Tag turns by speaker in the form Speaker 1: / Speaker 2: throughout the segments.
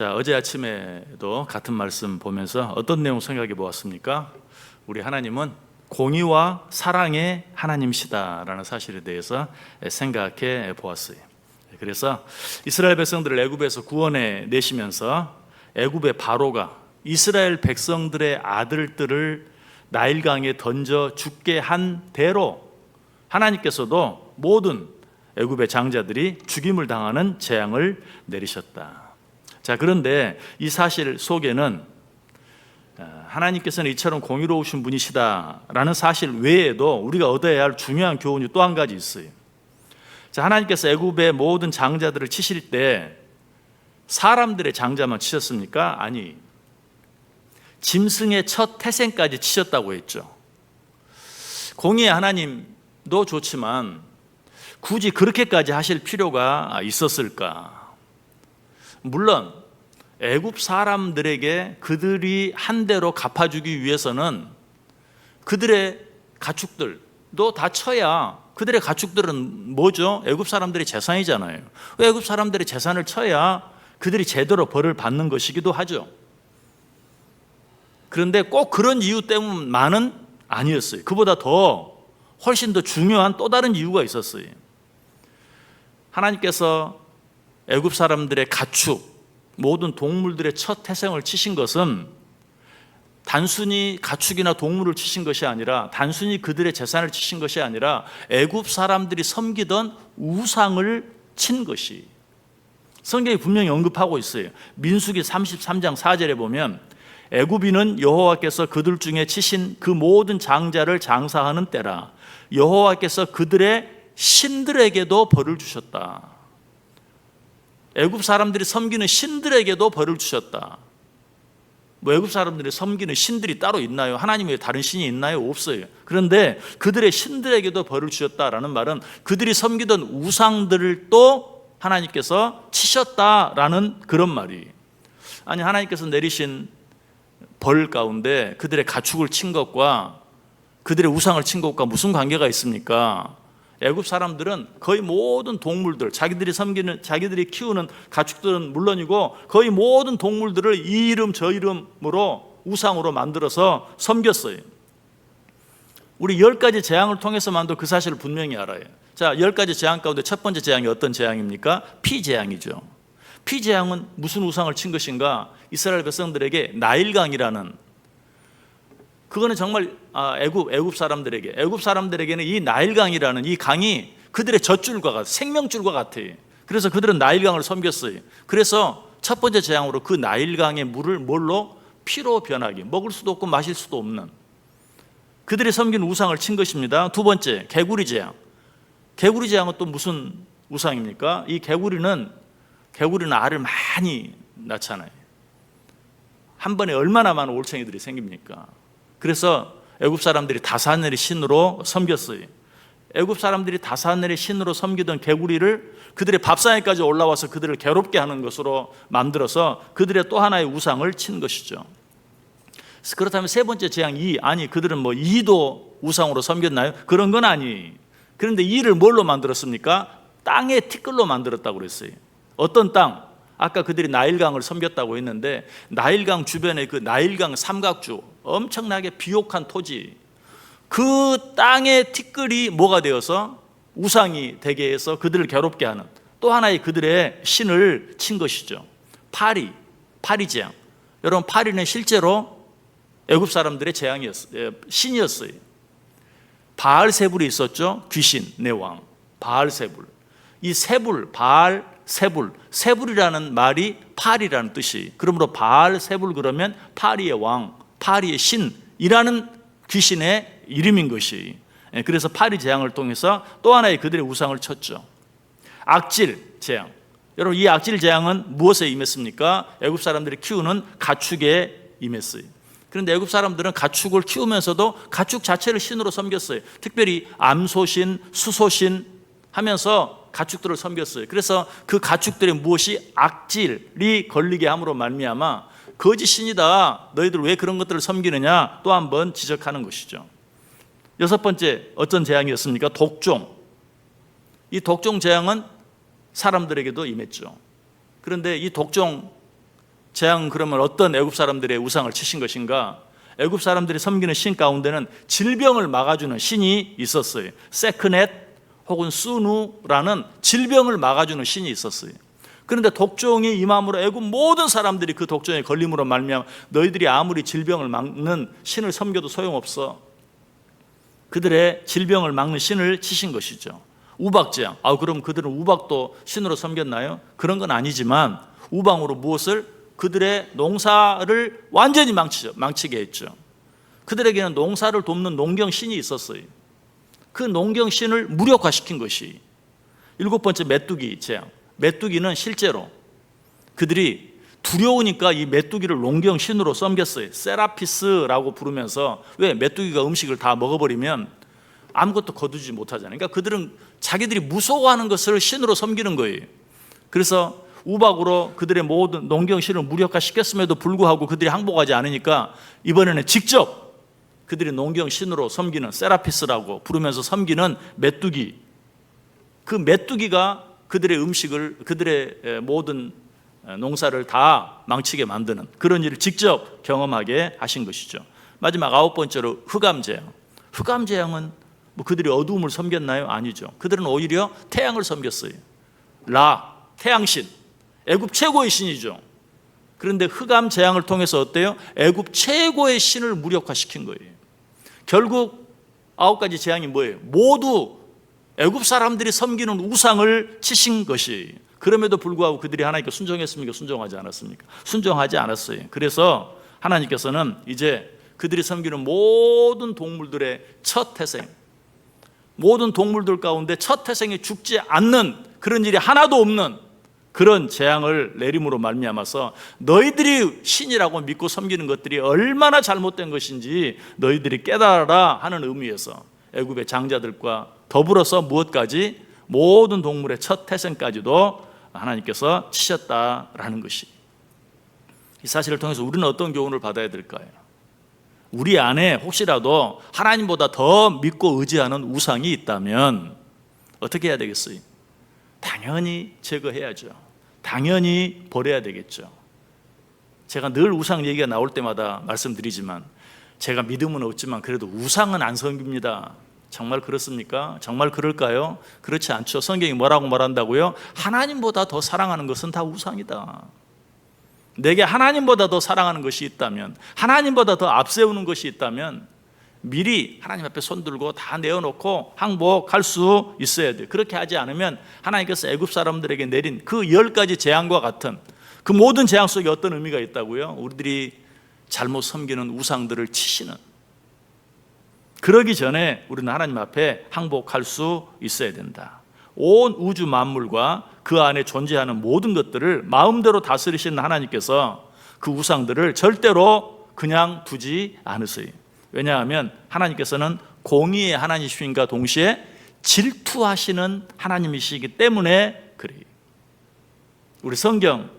Speaker 1: 자, 어제 아침에도 같은 말씀 보면서 어떤 내용 생각해 보았습니까? 우리 하나님은 공의와 사랑의 하나님이시다라는 사실에 대해서 생각해 보았어요. 그래서 이스라엘 백성들을 애굽에서 구원해 내시면서 애굽의 바로가 이스라엘 백성들의 아들들을 나일강에 던져 죽게 한 대로 하나님께서도 모든 애굽의 장자들이 죽임을 당하는 재앙을 내리셨다. 자, 그런데 이 사실 속에는 하나님께서는 이처럼 공의로우신 분이시다라는 사실 외에도 우리가 얻어야 할 중요한 교훈이 또 한 가지 있어요. 자, 하나님께서 애굽의 모든 장자들을 치실 때 사람들의 장자만 치셨습니까? 아니, 짐승의 첫 태생까지 치셨다고 했죠. 공의의 하나님도 좋지만 굳이 그렇게까지 하실 필요가 있었을까? 물론 애굽 사람들에게 그들이 한 대로 갚아주기 위해서는 그들의 가축들도 다 쳐야, 그들의 가축들은 뭐죠? 애굽 사람들의 재산이잖아요. 애굽 사람들의 재산을 쳐야 그들이 제대로 벌을 받는 것이기도 하죠. 그런데 꼭 그런 이유 때문만은 아니었어요. 그보다 훨씬 더 중요한 또 다른 이유가 있었어요. 하나님께서 애굽 사람들의 가축, 모든 동물들의 첫 태생을 치신 것은 단순히 가축이나 동물을 치신 것이 아니라, 단순히 그들의 재산을 치신 것이 아니라 애굽 사람들이 섬기던 우상을 친 것이, 성경이 분명히 언급하고 있어요. 민수기 33장 4절에 보면 애굽인은 여호와께서 그들 중에 치신 그 모든 장자를 장사하는 때라 여호와께서 그들의 신들에게도 벌을 주셨다. 애굽 사람들이 섬기는 신들에게도 벌을 주셨다. 뭐 애굽 사람들이 섬기는 신들이 따로 있나요? 하나님 외에 다른 신이 있나요? 없어요. 그런데 그들의 신들에게도 벌을 주셨다라는 말은 그들이 섬기던 우상들을 또 하나님께서 치셨다라는 그런 말이. 아니, 하나님께서 내리신 벌 가운데 그들의 가축을 친 것과 그들의 우상을 친 것과 무슨 관계가 있습니까? 애굽 사람들은 거의 모든 동물들, 자기들이 키우는 가축들은 물론이고 거의 모든 동물들을 이 이름 저 이름으로 우상으로 만들어서 섬겼어요. 우리 10가지 재앙을 통해서만도 그 사실을 분명히 알아요. 자, 10가지 재앙 가운데 첫 번째 재앙이 어떤 재앙입니까? 피재앙이죠. 피재앙은 무슨 우상을 친 것인가? 이스라엘 백성들에게 나일강이라는, 그거는 정말 애굽 사람들에게는 이 나일강이라는 이 강이 그들의 젖줄과 같아, 생명줄과 같아요. 그래서 그들은 나일강을 섬겼어요. 그래서 첫 번째 재앙으로 그 나일강의 물을 뭘로? 피로 변하게, 먹을 수도 없고 마실 수도 없는 그들이 섬긴 우상을 친 것입니다. 두 번째, 개구리 재앙. 개구리 재앙은 또 무슨 우상입니까? 이 개구리는 알을 많이 낳잖아요. 한 번에 얼마나 많은 올챙이들이 생깁니까? 그래서 애굽 사람들이 다산엘의 신으로 섬겼어요. 애굽 사람들이 다산엘의 신으로 섬기던 개구리를 그들의 밥상에까지 올라와서 그들을 괴롭게 하는 것으로 만들어서 그들의 또 하나의 우상을 친 것이죠. 그렇다면 세 번째 재앙 이, 아니 그들은 뭐 이도 우상으로 섬겼나요? 그런 건 아니. 그런데 이를 뭘로 만들었습니까? 땅의 티끌로 만들었다고 그랬어요. 어떤 땅? 아까 그들이 나일강을 섬겼다고 했는데 나일강 주변에 그 나일강 삼각주, 엄청나게 비옥한 토지, 그 땅의 티끌이 뭐가 되어서 우상이 되게 해서 그들을 괴롭게 하는 또 하나의 그들의 신을 친 것이죠. 파리 재앙. 여러분, 파리는 실제로 애굽 사람들의 신이었어요. 바알세불이 있었죠. 귀신의 왕 바알세불. 이 세불이라는 말이 파리라는 뜻이, 그러므로 바알세불 그러면 파리의 왕, 파리의 신이라는 귀신의 이름인 것이. 그래서 파리 재앙을 통해서 또 하나의 그들의 우상을 쳤죠. 악질 재앙. 여러분, 이 악질 재앙은 무엇에 임했습니까? 애굽 사람들이 키우는 가축에 임했어요. 그런데 애굽 사람들은 가축을 키우면서도 가축 자체를 신으로 섬겼어요. 특별히 암소신, 수소신 하면서 가축들을 섬겼어요. 그래서 그 가축들의 무엇이 악질이 걸리게 함으로 말미암아 거짓 신이다, 너희들 왜 그런 것들을 섬기느냐 또 한 번 지적하는 것이죠. 여섯 번째 어떤 재앙이었습니까? 독종. 이 독종 재앙은 사람들에게도 임했죠. 그런데 이 독종 재앙은 그러면 어떤 애굽 사람들의 우상을 치신 것인가? 애굽 사람들이 섬기는 신 가운데는 질병을 막아주는 신이 있었어요. 세크넷 혹은 수누라는 질병을 막아주는 신이 있었어요. 그런데 독종이 임함으로 애굽 모든 사람들이 그 독종에 걸림으로 말미암아 너희들이 아무리 질병을 막는 신을 섬겨도 소용없어. 그들의 질병을 막는 신을 치신 것이죠. 우박재앙. 그럼 그들은 우박도 신으로 섬겼나요? 그런 건 아니지만 우방으로 무엇을? 그들의 농사를 완전히 망치게 했죠. 그들에게는 농사를 돕는 농경신이 있었어요. 그 농경신을 무력화시킨 것이 7번째 메뚜기 재앙. 메뚜기는 실제로 그들이 두려우니까 이 메뚜기를 농경신으로 섬겼어요. 세라피스라고 부르면서, 왜? 메뚜기가 음식을 다 먹어버리면 아무것도 거두지 못하잖아요. 그러니까 그들은 자기들이 무서워하는 것을 신으로 섬기는 거예요. 그래서 우박으로 그들의 모든 농경신을 무력화시켰음에도 불구하고 그들이 항복하지 않으니까 이번에는 직접 그들이 농경신으로 섬기는, 세라피스라고 부르면서 섬기는 메뚜기, 그 메뚜기가 그들의 음식을, 그들의 모든 농사를 다 망치게 만드는 그런 일을 직접 경험하게 하신 것이죠. 마지막 9번째로 흑암재앙. 흑암재앙은 그들이 어두움을 섬겼나요? 아니죠. 그들은 오히려 태양을 섬겼어요. 라, 태양신, 애굽 최고의 신이죠. 그런데 흑암재앙을 통해서 어때요? 애굽 최고의 신을 무력화시킨 거예요. 결국 9가지 재앙이 뭐예요? 모두 애굽 사람들이 섬기는 우상을 치신 것이. 그럼에도 불구하고 그들이 하나님께 순종했습니까? 순종하지 않았습니까? 순종하지 않았어요. 그래서 하나님께서는 이제 그들이 섬기는 모든 동물들의 첫 태생, 모든 동물들 가운데 첫 태생이 죽지 않는 그런 일이 하나도 없는 그런 재앙을 내림으로 말미암아서 너희들이 신이라고 믿고 섬기는 것들이 얼마나 잘못된 것인지 너희들이 깨달아라 하는 의미에서 애굽의 장자들과 더불어서 무엇까지? 모든 동물의 첫 태생까지도 하나님께서 치셨다라는 것이. 이 사실을 통해서 우리는 어떤 교훈을 받아야 될까요? 우리 안에 혹시라도 하나님보다 더 믿고 의지하는 우상이 있다면 어떻게 해야 되겠어요? 당연히 제거해야죠. 당연히 버려야 되겠죠. 제가 늘 우상 얘기가 나올 때마다 말씀드리지만, 제가 믿음은 없지만 그래도 우상은 안 섬깁니다. 정말 그렇습니까? 정말 그럴까요? 그렇지 않죠. 성경이 뭐라고 말한다고요? 하나님보다 더 사랑하는 것은 다 우상이다. 내게 하나님보다 더 사랑하는 것이 있다면, 하나님보다 더 앞세우는 것이 있다면 미리 하나님 앞에 손들고 다 내어놓고 항복할 수 있어야 돼요. 그렇게 하지 않으면 하나님께서 애굽 사람들에게 내린 그 10가지 재앙과 같은 그 모든 재앙 속에 어떤 의미가 있다고요? 우리들이 잘못 섬기는 우상들을 치시는, 그러기 전에 우리는 하나님 앞에 항복할 수 있어야 된다. 온 우주 만물과 그 안에 존재하는 모든 것들을 마음대로 다스리시는 하나님께서 그 우상들을 절대로 그냥 두지 않으세요. 왜냐하면 하나님께서는 공의의 하나님이신과 동시에 질투하시는 하나님이시기 때문에 그래요. 우리 성경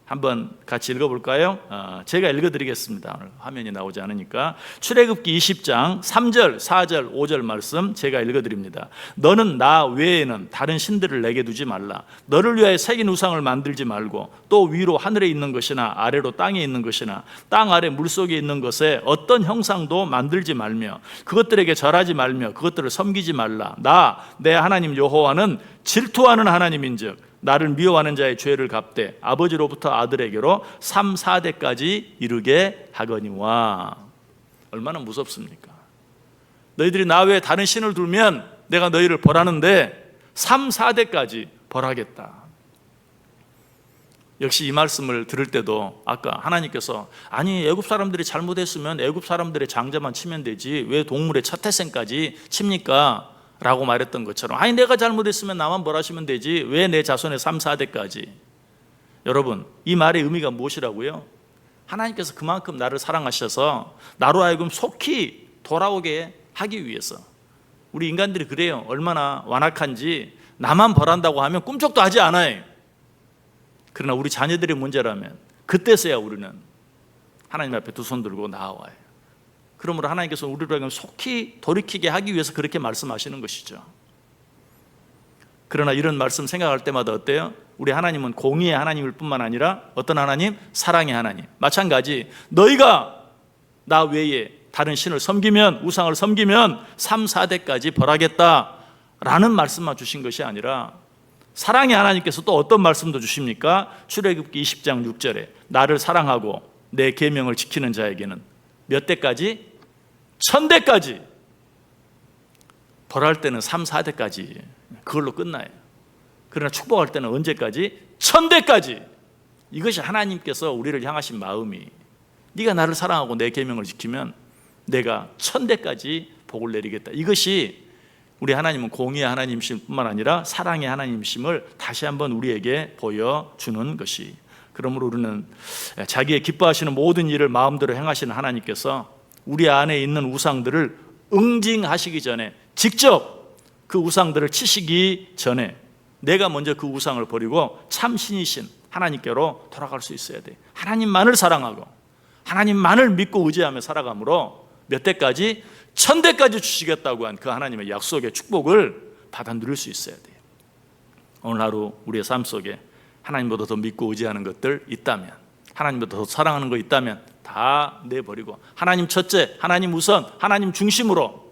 Speaker 1: 한번 같이 읽어볼까요? 제가 읽어드리겠습니다. 오늘 화면이 나오지 않으니까. 출애굽기 20장 3절, 4절, 5절 말씀 제가 읽어드립니다. 너는 나 외에는 다른 신들을 내게 두지 말라. 너를 위하여 새긴 우상을 만들지 말고 또 위로 하늘에 있는 것이나 아래로 땅에 있는 것이나 땅 아래 물속에 있는 것에 어떤 형상도 만들지 말며 그것들에게 절하지 말며 그것들을 섬기지 말라. 나 내 하나님 여호와는 질투하는 하나님인즉 나를 미워하는 자의 죄를 갚되 아버지로부터 아들에게로 3, 4대까지 이르게 하거니와. 얼마나 무섭습니까? 너희들이 나 외에 다른 신을 두면 내가 너희를 벌하는데 3, 4대까지 벌하겠다. 역시 이 말씀을 들을 때도 아까 하나님께서 아니 애굽 사람들이 잘못했으면 애굽 사람들의 장자만 치면 되지 왜 동물의 첫 태생까지 칩니까? 라고 말했던 것처럼 아니 내가 잘못했으면 나만 벌하시면 되지 왜 내 자손의 3, 4대까지. 여러분 이 말의 의미가 무엇이라고요? 하나님께서 그만큼 나를 사랑하셔서 나로 하여금 속히 돌아오게 하기 위해서. 우리 인간들이 그래요. 얼마나 완악한지 나만 벌한다고 하면 꿈쩍도 하지 않아요. 그러나 우리 자녀들의 문제라면 그때서야 우리는 하나님 앞에 두 손 들고 나와요. 그러므로 하나님께서 우리를 속히 돌이키게 하기 위해서 그렇게 말씀하시는 것이죠. 그러나 이런 말씀 생각할 때마다 어때요? 우리 하나님은 공의의 하나님일 뿐만 아니라 어떤 하나님? 사랑의 하나님. 마찬가지 너희가 나 외에 다른 신을 섬기면, 우상을 섬기면 3, 4대까지 벌하겠다라는 말씀만 주신 것이 아니라 사랑의 하나님께서 또 어떤 말씀도 주십니까? 출애굽기 20장 6절에 나를 사랑하고 내 계명을 지키는 자에게는 몇 대까지? 1000대까지. 벌할 때는 3, 4대까지 그걸로 끝나요. 그러나 축복할 때는 언제까지? 1000대까지. 이것이 하나님께서 우리를 향하신 마음이, 네가 나를 사랑하고 내 계명을 지키면 내가 1000대까지 복을 내리겠다. 이것이 우리 하나님은 공의의 하나님이실 뿐만 아니라 사랑의 하나님이심을 다시 한번 우리에게 보여주는 것이. 그러므로 우리는 자기의 기뻐하시는 모든 일을 마음대로 행하시는 하나님께서 우리 안에 있는 우상들을 응징하시기 전에, 직접 그 우상들을 치시기 전에 내가 먼저 그 우상을 버리고 참 신이신 하나님께로 돌아갈 수 있어야 돼. 하나님만을 사랑하고 하나님만을 믿고 의지하며 살아가므로 몇 대까지? 1000대까지 주시겠다고 한 그 하나님의 약속의 축복을 받아 누릴 수 있어야 돼요. 오늘 하루 우리의 삶 속에 하나님보다 더 믿고 의지하는 것들 있다면, 하나님보다 더 사랑하는 거 있다면 다 내버리고 하나님 첫째, 하나님 우선, 하나님 중심으로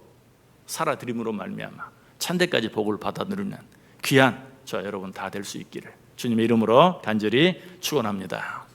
Speaker 1: 살아드림으로 말미암아 1000대까지 복을 받아 누리는 귀한 저 여러분 다 될 수 있기를 주님의 이름으로 간절히 축원합니다.